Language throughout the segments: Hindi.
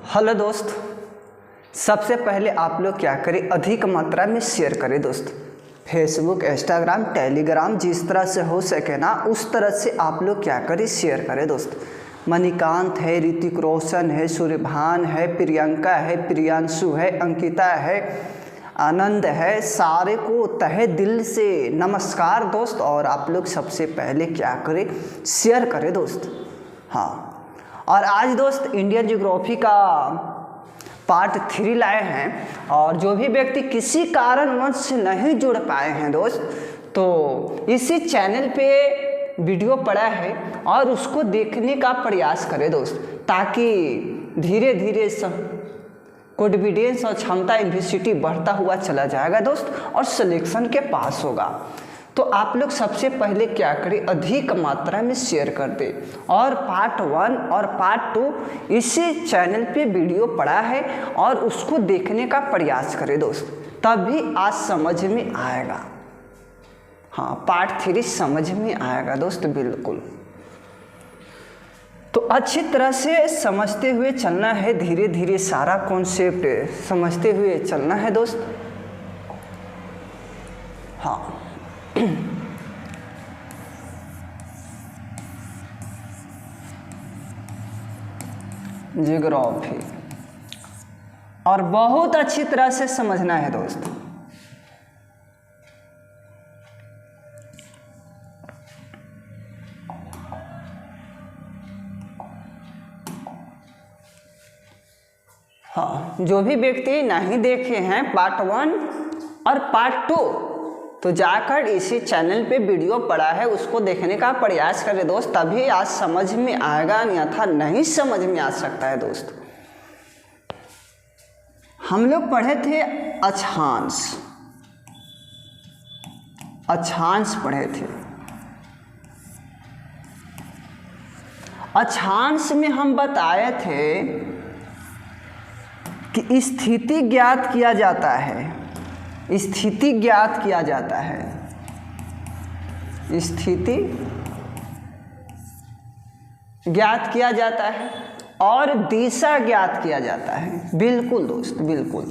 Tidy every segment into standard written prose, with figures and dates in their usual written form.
हेलो दोस्त, सबसे पहले आप लोग क्या करें, अधिक मात्रा में शेयर करें दोस्त। फेसबुक, इंस्टाग्राम, टेलीग्राम, जिस तरह से हो सके ना उस तरह से आप लोग क्या करें, शेयर करें दोस्त। मणिकांत है, ऋतिक रोशन है, सूर्यभान है, प्रियंका है, प्रियांशु है, अंकिता है, आनंद है, सारे को तहे दिल से नमस्कार दोस्त। और आप लोग सबसे पहले क्या करें, शेयर करें दोस्त। हाँ, और आज दोस्त इंडियन ज्योग्राफी का पार्ट 3 लाए हैं। और जो भी व्यक्ति किसी कारणवश से नहीं जुड़ पाए हैं दोस्त, तो इसी चैनल पे वीडियो पड़ा है और उसको देखने का प्रयास करें दोस्त, ताकि धीरे धीरे कॉन्फिडेंस और क्षमता यूनिवर्सिटी बढ़ता हुआ चला जाएगा दोस्त और सिलेक्शन के पास होगा। तो आप लोग सबसे पहले क्या करें, अधिक मात्रा में शेयर कर दें। और पार्ट 1 और पार्ट 2 इसी चैनल पे वीडियो पड़ा है और उसको देखने का प्रयास करें दोस्त, तभी आज समझ में आएगा। हाँ, पार्ट 3 समझ में आएगा दोस्त, बिल्कुल। तो अच्छी तरह से समझते हुए चलना है, धीरे धीरे सारा कॉन्सेप्ट समझते हुए चलना है दोस्त। हाँ, ज्योग्राफी और बहुत अच्छी तरह से समझना है दोस्त। हाँ, जो भी व्यक्ति नहीं देखे हैं पार्ट 1 और पार्ट 2, तो जाकर इसी चैनल पे वीडियो पड़ा है उसको देखने का प्रयास करें दोस्त, तभी आज समझ में आएगा, अन्यथा नहीं समझ में आ सकता है दोस्त। हम लोग पढ़े थे अक्षांश पढ़े थे। अक्षांश में हम बताए थे कि स्थिति ज्ञात किया जाता है, स्थिति ज्ञात किया जाता है, स्थिति ज्ञात किया जाता है और दिशा ज्ञात किया जाता है। बिल्कुल दोस्त, बिल्कुल,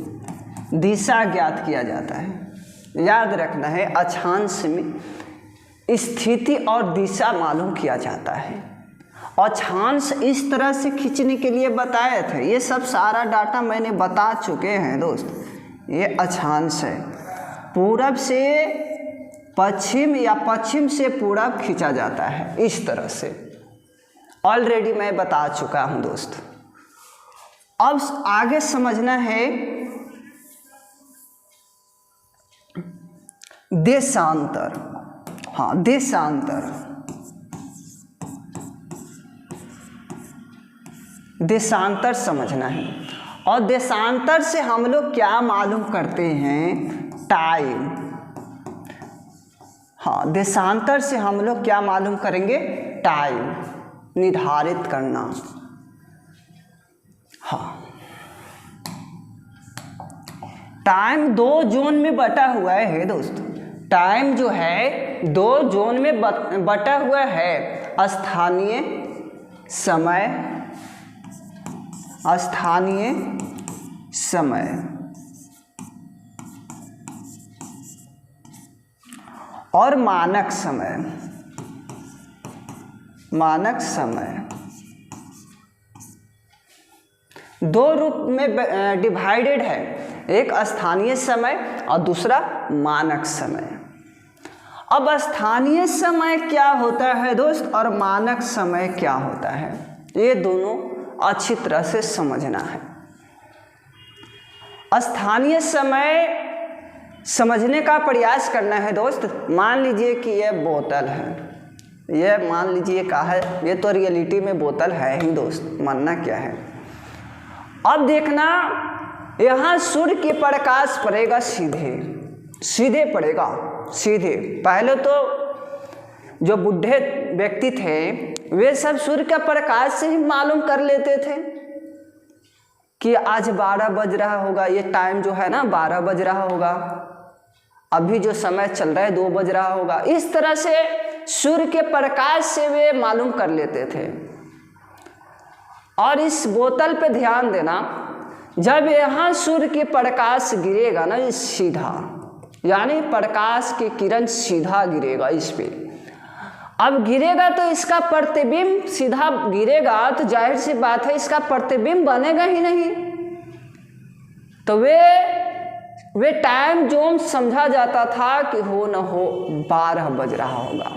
दिशा ज्ञात किया जाता है। याद रखना है, अक्षांश में स्थिति और दिशा मालूम किया जाता है। अक्षांश इस तरह से खींचने के लिए बताए थे, ये सब सारा डाटा मैंने बता चुके हैं दोस्त। ये अक्षांश है, पूरब से पश्चिम या पश्चिम से पूरब खींचा जाता है, इस तरह से ऑलरेडी मैं बता चुका हूं दोस्त। अब आगे समझना है देशांतर। हाँ, देशांतर समझना है। और देशांतर से हम लोग क्या मालूम करते हैं, टाइम। हाँ, देशांतर से हम लोग क्या मालूम करेंगे, टाइम निर्धारित करना। हाँ, टाइम 2 जोन में बटा हुआ है दोस्त। टाइम जो है 2 जोन में बटा हुआ है, स्थानीय समय और मानक समय। 2 रूप में डिवाइडेड है, एक स्थानीय समय और दूसरा मानक समय। अब स्थानीय समय क्या होता है दोस्त और मानक समय क्या होता है, ये दोनों अच्छी तरह से समझना है। स्थानीय समय समझने का प्रयास करना है दोस्त। मान लीजिए कि यह बोतल है, यह मान लीजिए क्या है, ये तो रियलिटी में बोतल है ही दोस्त, मानना क्या है। अब देखना, यहाँ सूर्य के प्रकाश पड़ेगा, सीधे पड़ेगा, सीधे। पहले तो जो बूढ़े व्यक्ति थे वे सब सूर्य का प्रकाश से ही मालूम कर लेते थे कि आज 12 बज रहा होगा, ये टाइम जो है ना 12 बज रहा होगा, अभी जो समय चल रहा है 2 बज रहा होगा। इस तरह से सूर्य के प्रकाश से वे मालूम कर लेते थे। और इस बोतल पे ध्यान देना, जब यहाँ सूर्य के प्रकाश गिरेगा ना ये सीधा, यानी प्रकाश की किरण सीधा गिरेगा इस पे, अब गिरेगा तो इसका प्रतिबिंब सीधा गिरेगा तो जाहिर सी बात है इसका प्रतिबिंब बनेगा ही नहीं। तो वे टाइम जोन समझा जाता था कि हो न हो 12 बज रहा होगा।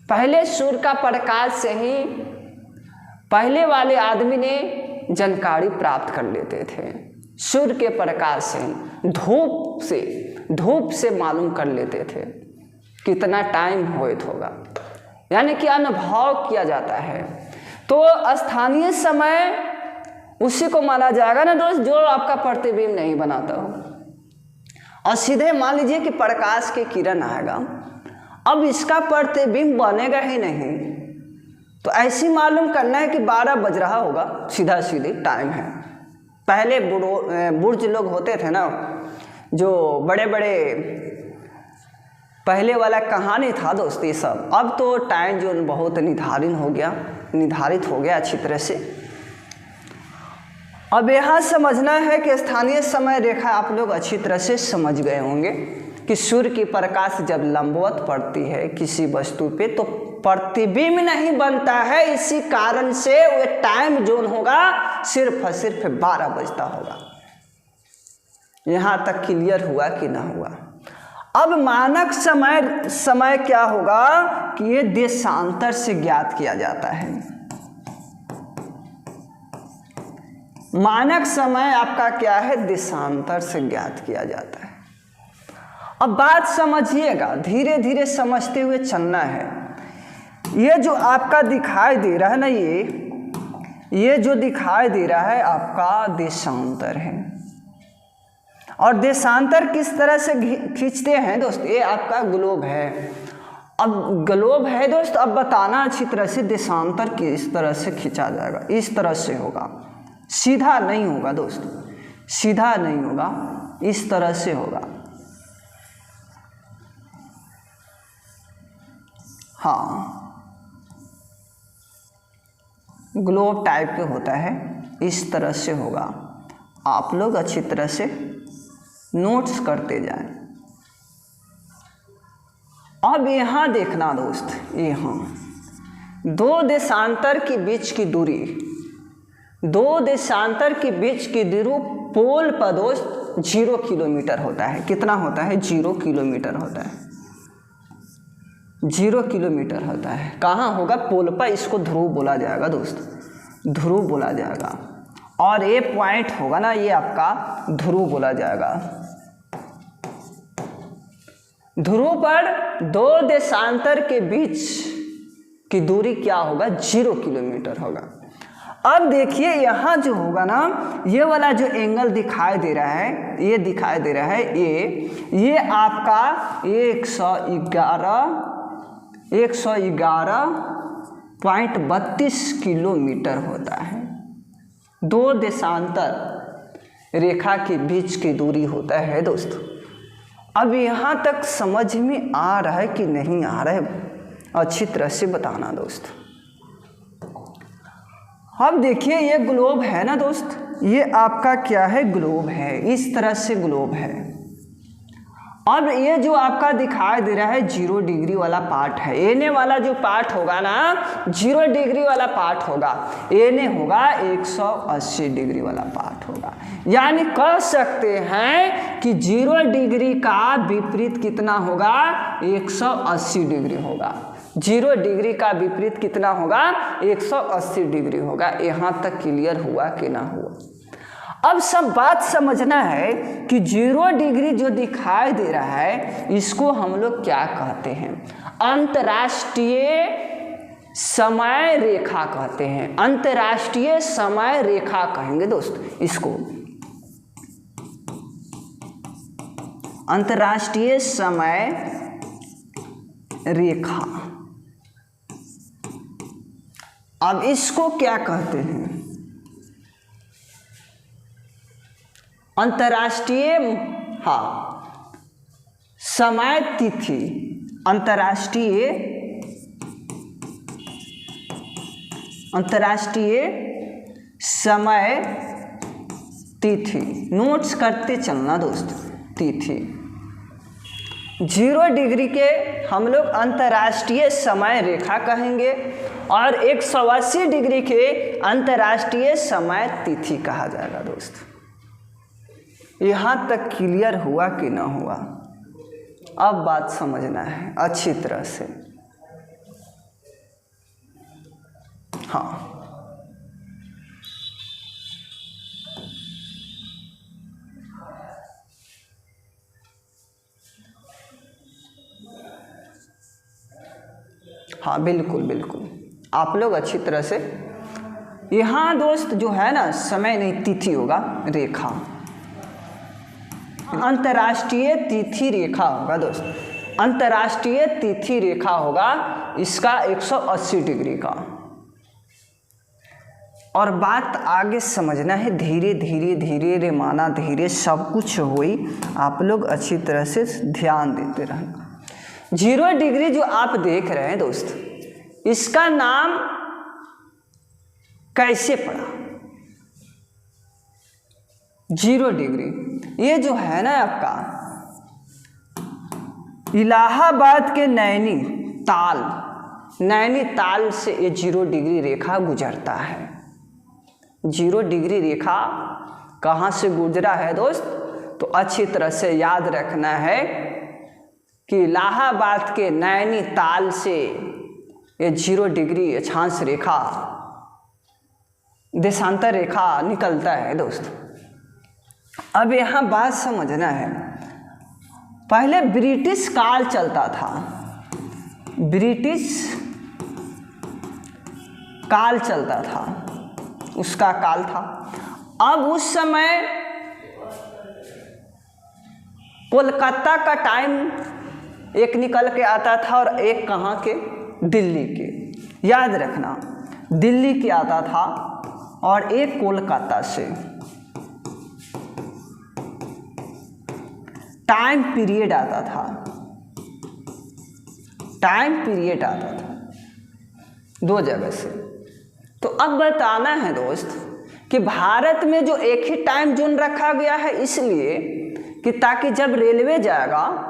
पहले सूर्य का प्रकाश से ही पहले वाले आदमी ने जानकारी प्राप्त कर लेते थे, सूर्य के प्रकाश से, धूप से मालूम कर लेते थे कितना टाइम होगा, यानी कि अनुभव किया जाता है। तो स्थानीय समय उसी को माना जाएगा ना दोस्त जो आपका प्रतिबिंब नहीं बनाता हो। और सीधे मान लीजिए कि प्रकाश की किरण आएगा, अब इसका प्रतिबिंब बनेगा ही नहीं, तो ऐसी मालूम करना है कि 12 बज रहा होगा, सीधा सीधी टाइम है। पहले बुर्ज लोग होते थे ना, जो बड़े बड़े पहले वाला कहानी था दोस्त ये सब। अब तो टाइम जो बहुत निर्धारित हो गया अच्छी तरह से। अब यहाँ समझना है कि स्थानीय समय रेखा आप लोग अच्छी तरह से समझ गए होंगे कि सूर्य की प्रकाश जब लंबवत पड़ती है किसी वस्तु पे तो प्रतिबिंब नहीं बनता है, इसी कारण से वो टाइम जोन होगा सिर्फ और सिर्फ 12 बजता होगा। यहाँ तक क्लियर हुआ कि ना हुआ? अब मानक समय क्या होगा कि ये देशांतर से ज्ञात किया जाता है। मानक समय आपका क्या है? देशांतर से ज्ञात किया जाता है। अब बात समझिएगा, धीरे धीरे समझते हुए चलना है। ये जो आपका दिखाई दे रहा है ना, ये जो दिखाई दे रहा है आपका देशांतर है। और देशांतर किस तरह से खींचते हैं दोस्त? ये आपका ग्लोब है। अब ग्लोब है दोस्त, अब बताना अच्छी तरह से देशांतर किस तरह से खींचा जाएगा। इस तरह से होगा, सीधा नहीं होगा दोस्त, सीधा नहीं होगा, इस तरह से होगा। हाँ, ग्लोब टाइप के होता है, इस तरह से होगा। आप लोग अच्छी तरह से नोट्स करते जाएं। अब यहाँ देखना दोस्त, यहाँ दो देशांतर के बीच की दूरी, पोल पर दोस्त 0 किलोमीटर होता है। कितना होता है? 0 किलोमीटर होता है। 0 किलोमीटर होता है। कहाँ होगा? पोल पर। इसको ध्रुव बोला जाएगा दोस्त, ध्रुव बोला जाएगा। और ये पॉइंट होगा ना, ये आपका ध्रुव बोला जाएगा। ध्रुव पर दो देशांतर के बीच की दूरी क्या होगा? 0 किलोमीटर होगा। अब देखिए यहाँ जो होगा ना, ये वाला जो एंगल दिखाई दे रहा है, ये दिखाई दे रहा है, ये आपका 111.32 किलोमीटर होता है। दो देशांतर रेखा के बीच की दूरी होता है दोस्त। अब यहाँ तक समझ में आ रहा है कि नहीं आ रहा है? अच्छी तरह से बताना दोस्त। अब देखिए ये ग्लोब है ना दोस्त, ये आपका क्या है? ग्लोब है। इस तरह से ग्लोब है। अब ये जो आपका दिखाई दे रहा है 0 डिग्री वाला पार्ट है, एने वाला जो पार्ट होगा ना, 0 डिग्री वाला पार्ट होगा, एने होगा 180 डिग्री वाला पार्ट होगा। यानी कह सकते हैं कि 0 डिग्री का विपरीत कितना होगा? 180 डिग्री होगा। 0 डिग्री का विपरीत कितना होगा? 180 डिग्री होगा। यहाँ तक क्लियर हुआ कि ना हुआ? अब सब बात समझना है कि 0 डिग्री जो दिखाई दे रहा है इसको हम लोग क्या कहते हैं? अंतर्राष्ट्रीय समय रेखा कहते हैं। अंतर्राष्ट्रीय समय रेखा कहेंगे दोस्त इसको, अंतर्राष्ट्रीय समय रेखा। अब इसको क्या कहते हैं? अंतर्राष्ट्रीय समय तिथि, अंतर्राष्ट्रीय समय तिथि, नोट्स करते चलना दोस्त, तिथि। 0 डिग्री के हम लोग अंतर्राष्ट्रीय समय रेखा कहेंगे और 180 डिग्री के अंतर्राष्ट्रीय समय तिथि कहा जाएगा दोस्त। यहाँ तक क्लियर हुआ कि ना हुआ? अब बात समझना है अच्छी तरह से। हाँ, हाँ बिल्कुल बिल्कुल, आप लोग अच्छी तरह से। यहाँ दोस्त जो है ना, समय नहीं तिथि होगा, रेखा, अंतर्राष्ट्रीय तिथि रेखा होगा दोस्त, अंतर्राष्ट्रीय तिथि रेखा होगा इसका 180 डिग्री का। और बात आगे समझना है, धीरे धीरे धीरे रे माना धीरे सब कुछ हुई, आप लोग अच्छी तरह से ध्यान देते रहना। 0 डिग्री जो आप देख रहे हैं दोस्त, इसका नाम कैसे पड़ा? 0 डिग्री ये जो है ना आपका इलाहाबाद के नैनीताल से ये 0 डिग्री रेखा गुजरता है। 0 डिग्री रेखा कहाँ से गुजरा है दोस्त? तो अच्छी तरह से याद रखना है कि इलाहाबाद के नैनीताल से ये 0 डिग्री अक्षांश रेखा, देशांतर रेखा निकलता है दोस्त। अब यहाँ बात समझना है, पहले ब्रिटिश काल चलता था, ब्रिटिश काल चलता था, उसका काल था। अब उस समय कोलकाता का टाइम एक निकल के आता था और एक कहाँ के? दिल्ली के, याद रखना, दिल्ली के आता था और एक कोलकाता से। टाइम पीरियड आता था, टाइम पीरियड आता था 2 जगह से। तो अब बताना है दोस्त कि भारत में जो एक ही टाइम जोन रखा गया है, इसलिए कि ताकि जब रेलवे जाएगा,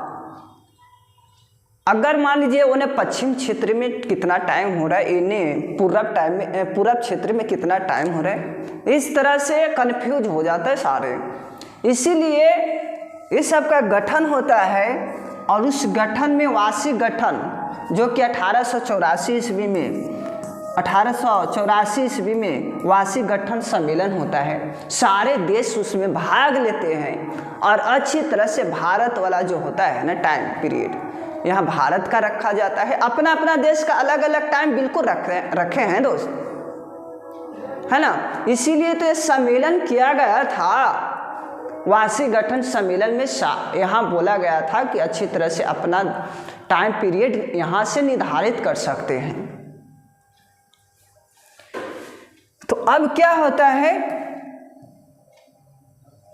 अगर मान लीजिए उन्हें पश्चिम क्षेत्र में कितना टाइम हो रहा है, इन्हें पूरब क्षेत्र में कितना टाइम हो रहा है, इस तरह से कंफ्यूज हो जाता है सारे। इसीलिए इस सब का गठन होता है और उस गठन में वार्षिक गठन जो कि 1884 ईस्वी में वार्षिक गठन सम्मेलन होता है। सारे देश उसमें भाग लेते हैं और अच्छी तरह से भारत वाला जो होता है ना टाइम पीरियड, यहाँ भारत का रखा जाता है। अपना अपना देश का अलग अलग टाइम बिल्कुल रखे हैं दोस्त, है ना। इसीलिए तो ये सम्मेलन किया गया था, वार्षिक गठन सम्मेलन में यहाँ बोला गया था कि अच्छी तरह से अपना टाइम पीरियड यहाँ से निर्धारित कर सकते हैं। तो अब क्या होता है,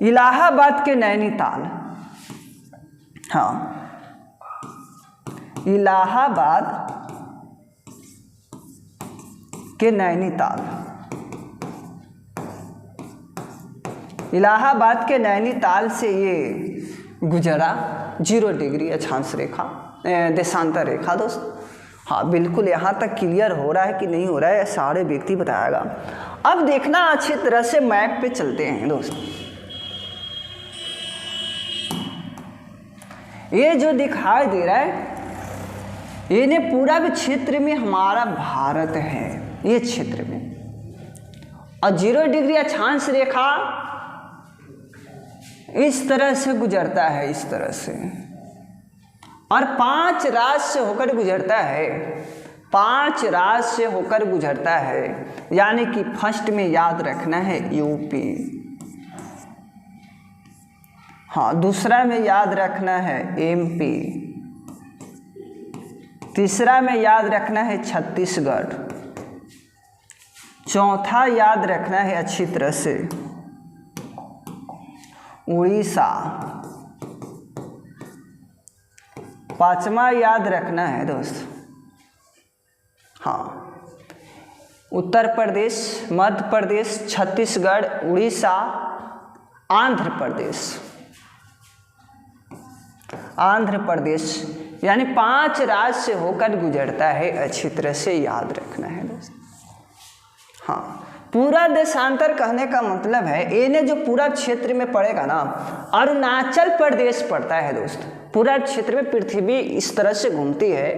इलाहाबाद के नैनीताल, हाँ इलाहाबाद के नैनीताल, इलाहाबाद के नैनीताल से ये गुजरा 0 डिग्री अक्षांश रेखा, देशांतर रेखा दोस्त। हाँ बिल्कुल, यहाँ तक क्लियर हो रहा है कि नहीं हो रहा है, सारे व्यक्ति बताएगा। अब देखना अच्छी तरह से, मैप पे चलते हैं दोस्त। ये जो दिखाई दे रहा है, ये पूरब क्षेत्र में हमारा भारत है, ये क्षेत्र में, और 0 डिग्री अक्षांश रेखा इस तरह से गुजरता है, इस तरह से, और 5 राज्य से होकर गुजरता है, 5 राज्य से होकर गुजरता है। यानी कि फर्स्ट में याद रखना है यूपी, हाँ दूसरा में याद रखना है एमपी, तीसरा में याद रखना है छत्तीसगढ़, चौथा याद रखना है अच्छी तरह से उड़ीसा, पांचवा याद रखना है दोस्त, हाँ उत्तर प्रदेश, मध्य प्रदेश, छत्तीसगढ़, उड़ीसा, आंध्र प्रदेश। आंध्र प्रदेश यानी 5 राज्य से होकर गुजरता है, अच्छी तरह से याद रखना है दोस्त। हाँ, पूरा देशांतर कहने का मतलब है इन्हें जो पूरा क्षेत्र में पड़ेगा ना, अरुणाचल प्रदेश पड़ता है दोस्त। पूरा क्षेत्र में पृथ्वी इस तरह से घूमती है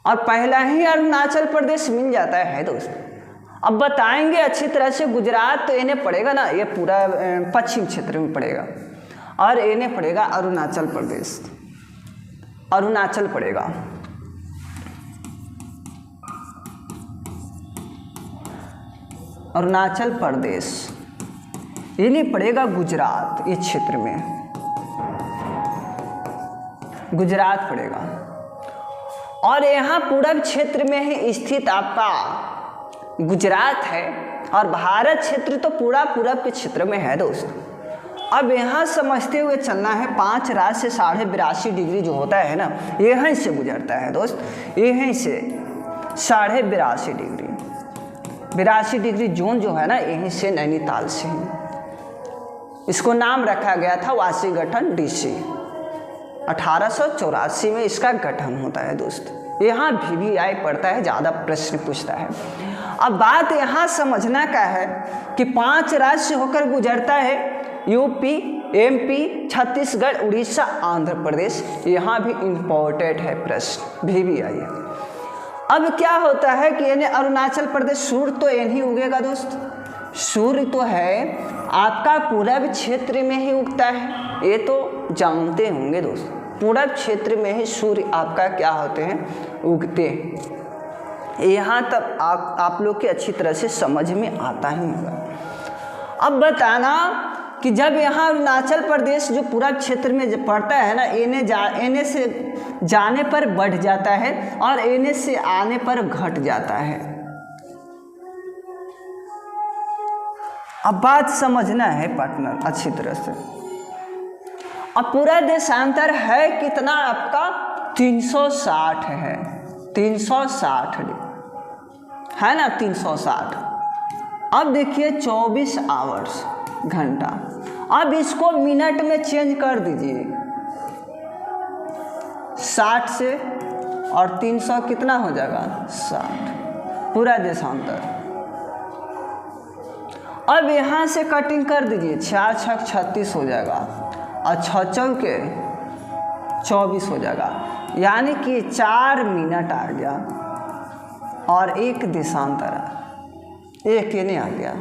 और पहला ही अरुणाचल प्रदेश मिल जाता है दोस्त। अब बताएंगे अच्छी तरह से, गुजरात तो इन्हें पड़ेगा ना, ये पूरा पश्चिम क्षेत्र में पड़ेगा और इन्हें पड़ेगा अरुणाचल प्रदेश। अरुणाचल पड़ेगा, अरुणाचल प्रदेश। इन्हें पड़ेगा गुजरात, इस क्षेत्र में गुजरात पड़ेगा। और यहाँ पूरब क्षेत्र में ही स्थित आपका गुजरात है और भारत क्षेत्र तो पूरा पूरब के क्षेत्र में है दोस्त। अब यहाँ समझते हुए चलना है, 5 राज्य से 82.5 डिग्री जो होता है ना, यहीं से गुजरता है दोस्त। यहीं से 82.5 डिग्री, 82 डिग्री जोन जो है ना, यहीं से नैनीताल से ही इसको नाम रखा गया था वाशिंगटन डीसी। 1884 में इसका गठन होता है दोस्त। यहाँ VVI पढ़ता है, ज़्यादा प्रश्न पूछता है। अब बात यहाँ समझना का है कि 5 राज्य से होकर गुजरता है, यूपी, MP, छत्तीसगढ़, उड़ीसा, आंध्र प्रदेश। यहाँ भी इम्पोर्टेंट है प्रश्न, VVI। अब क्या होता है कि इन्हें अरुणाचल प्रदेश, सूर्य तो इन्हीं उगेगा दोस्त। सूर्य तो है आपका पूरब क्षेत्र में ही उगता है, ये तो जानते होंगे दोस्त। पूरब क्षेत्र में ही सूर्य आपका क्या होते हैं, उगते हैं। यहाँ तक आप लोग के अच्छी तरह से समझ में आता ही होगा। अब बताना कि जब यहाँ अरुणाचल प्रदेश जो पूरा क्षेत्र में पड़ता है ना, इन्हें से जाने पर बढ़ जाता है और इन्हें से आने पर घट जाता है। अब बात समझना है पार्टनर अच्छी तरह से। अब पूरा देशांतर है कितना आपका, 360 है, 360 है ना, 360। अब देखिए 24 आवर्स, घंटा। अब इसको मिनट में चेंज कर दीजिए, 60 से, और 300 कितना हो जाएगा, 60 पूरा देशांतर। अब यहाँ से कटिंग कर दीजिए, 4 छक 36 हो जाएगा और 6 चौके 24 हो जाएगा, यानी कि 4 मिनट आ गया और 1 देशांतर, 1 इन्हें आ गया।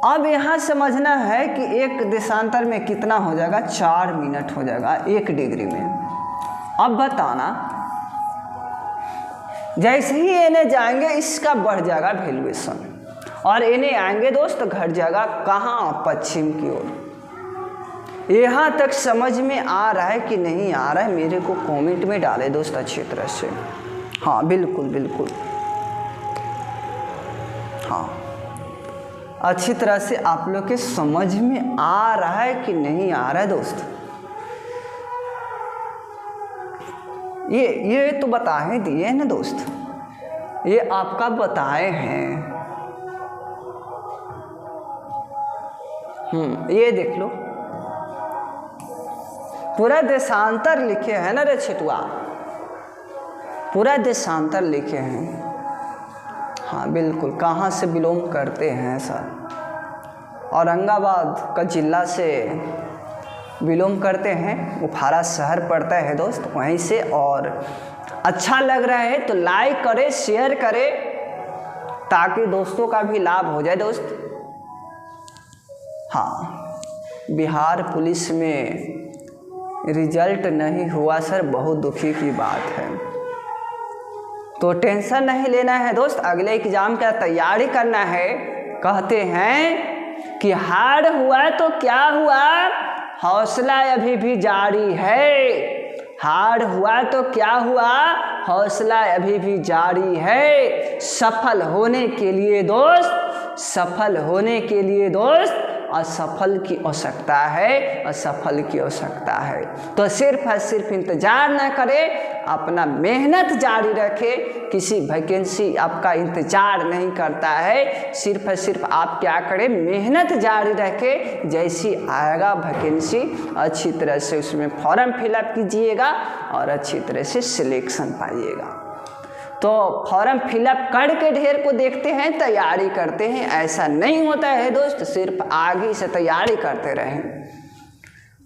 अब यहाँ समझना है कि 1 देशांतर में कितना हो जाएगा, 4 मिनट हो जाएगा 1 डिग्री में। अब बताना, जैसे ही इन्हें जाएंगे इसका बढ़ जाएगा वैल्यूएशन और इन्हें आएंगे दोस्त घट जाएगा कहाँ, पश्चिम की ओर। यहाँ तक समझ में आ रहा है कि नहीं आ रहा है, मेरे को कमेंट में डाले दोस्त अच्छी तरह से। हाँ बिल्कुल बिल्कुल, हाँ अच्छी तरह से आप लोग के समझ में आ रहा है कि नहीं आ रहा है दोस्त। ये तो बताए दिए ना दोस्त, ये आपका बताए हैं। ये देख लो, पूरा देशांतर लिखे हैं ना रे छिटुआ, पूरा देशांतर लिखे हैं। हाँ बिल्कुल, कहाँ से बिलोंग करते हैं सर, औरंगाबाद का जिला से बिलोंग करते हैं, उपहारा शहर पड़ता है दोस्त वहीं से। और अच्छा लग रहा है तो लाइक करें, शेयर करें, ताकि दोस्तों का भी लाभ हो जाए दोस्त। हाँ, बिहार पुलिस में रिजल्ट नहीं हुआ सर, बहुत दुखी की बात है। तो टेंशन नहीं लेना है दोस्त, अगले एग्जाम का तैयारी करना है। कहते हैं कि हार हुआ तो क्या हुआ, हौसला अभी भी जारी है। हार हुआ तो क्या हुआ, हौसला अभी भी जारी है। सफल होने के लिए दोस्त, सफल होने के लिए दोस्त असफल की आवश्यकता है, असफल की आवश्यकता है। तो सिर्फ और सिर्फ इंतजार ना करें, अपना मेहनत जारी रखें। किसी वैकेंसी आपका इंतजार नहीं करता है, सिर्फ आप क्या करें, मेहनत जारी रखें। जैसी आएगा वैकेंसी अच्छी तरह से उसमें फॉर्म फिलअप कीजिएगा और अच्छी तरह से सिलेक्शन पाइएगा। तो फॉर्म फिलअप करके ढेर को देखते हैं, तैयारी करते हैं, ऐसा नहीं होता है दोस्त। सिर्फ आगे से तैयारी करते रहें,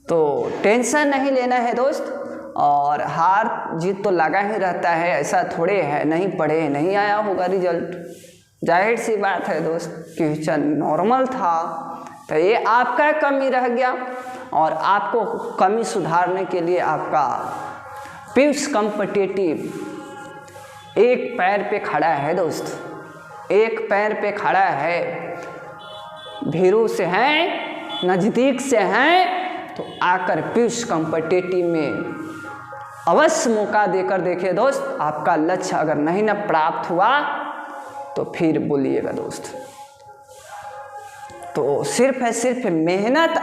तो टेंशन नहीं लेना है दोस्त। और हार जीत तो लगा ही रहता है, ऐसा थोड़े है नहीं पढ़े नहीं आया होगा रिजल्ट, जाहिर सी बात है दोस्त। क्वेश्चन नॉर्मल था तो ये आपका कमी रह गया, और आपको कमी सुधारने के लिए आपका पीयूष कॉम्पिटिटिव एक पैर पे खड़ा है दोस्त, एक पैर पे खड़ा है। भीरू से हैं, नज़दीक से हैं, तो आकर पीयूष कॉम्पिटिटिव में अवश्य मौका देकर देखिए दोस्त। आपका लक्ष्य अगर नहीं न प्राप्त हुआ तो फिर बोलिएगा दोस्त। तो सिर्फ मेहनत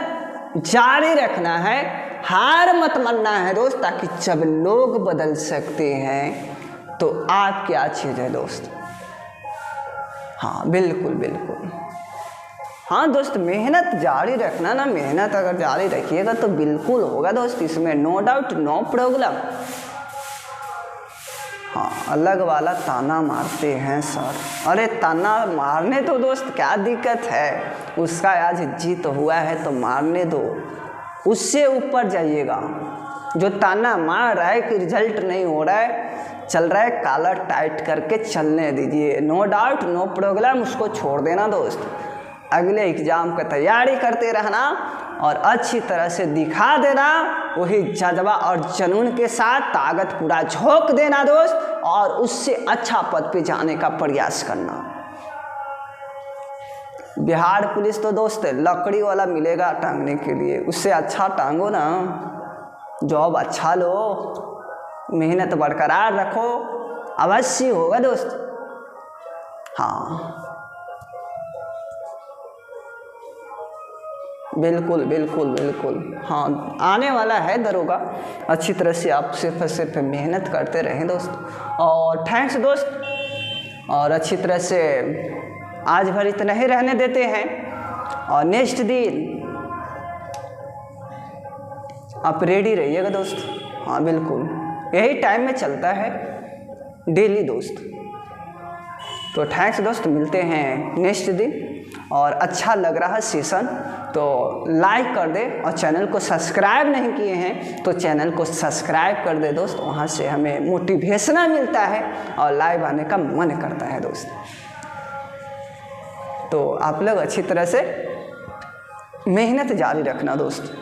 जारी रखना है, हार मत मानना है दोस्त, ताकि जब लोग बदल सकते हैं तो आप क्या चीज़ है दोस्त। हाँ बिल्कुल हाँ दोस्त, मेहनत जारी रखना ना, मेहनत अगर जारी रखिएगा तो बिल्कुल होगा दोस्त, इसमें नो डाउट नो प्रॉब्लम। हाँ, अलग वाला ताना मारते हैं सर, अरे ताना मारने तो दोस्त क्या दिक्कत है, उसका आज जीत हुआ है तो मारने दो, उससे ऊपर जाइएगा। जो ताना मार रहा है कि रिजल्ट नहीं हो रहा है, चल रहा है कॉलर टाइट करके चलने दीजिए, नो डाउट नो प्रॉब्लम, उसको छोड़ देना दोस्त। अगले एग्ज़ाम का तैयारी करते रहना और अच्छी तरह से दिखा देना, वही जज्बा और जुनून के साथ ताकत पूरा झोंक देना दोस्त, और उससे अच्छा पद पे जाने का प्रयास करना। बिहार पुलिस तो दोस्त लकड़ी वाला मिलेगा टांगने के लिए, उससे अच्छा टांगो ना, जॉब अच्छा लो, मेहनत बरकरार रखो, अवश्य होगा दोस्त। हाँ बिल्कुल हाँ, आने वाला है दरोगा, अच्छी तरह से आप सिर्फ मेहनत करते रहें दोस्त। और थैंक्स दोस्त, और अच्छी तरह से आज भर इतना ही रहने देते हैं, और नेक्स्ट दिन आप रेडी रहिएगा दोस्त। हाँ बिल्कुल, यही टाइम में चलता है डेली दोस्त। तो थैंक्स दोस्त, मिलते हैं नेक्स्ट दिन। और अच्छा लग रहा सेशन तो लाइक कर दे, और चैनल को सब्सक्राइब नहीं किए हैं तो चैनल को सब्सक्राइब कर दे दोस्त, वहाँ से हमें मोटिवेशन मिलता है और लाइव आने का मन करता है दोस्त। तो आप लोग अच्छी तरह से मेहनत जारी रखना दोस्त।